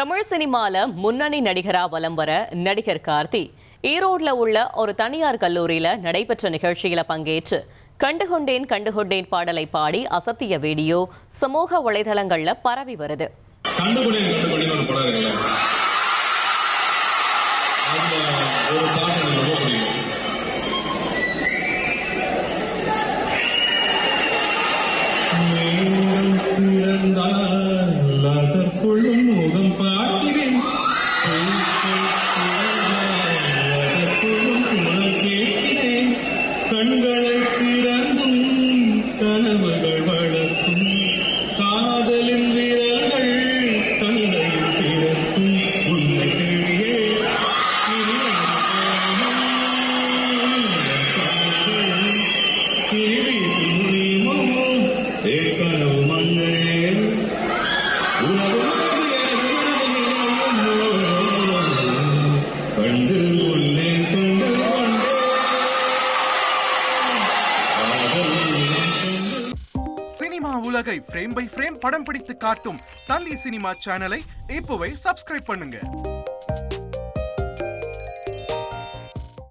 தமிழ் சினிமால முன்னணி நடிகரா வலம் வர நடிகர் கார்த்தி ஈரோட்ல உள்ள ஒரு தனியார் கல்லூரியில நடைபெற்ற நிகழ்ச்சியில பங்கேற்று கண்டுகொண்டேன் பாடலை பாடி அசத்திய வீடியோ சமூக வலைதளங்கள்ல பரவி வருது. கண்களை திறந்தும் கனவுகள் வளர்த்தும் காதலின் வீரர்கள் கண்ணையும் திறக்கும் உன்னை தேடியே முடியுமோ கனவு மங்களே உணவு கண்டு உள்ளே கொண்டு சினிமா உலகை ஃப்ரேம் பை ஃப்ரேம் படம் பிடித்து காட்டும் தந்தி சினிமா சேனலை இப்போவே சப்ஸ்கிரைப் பண்ணுங்க.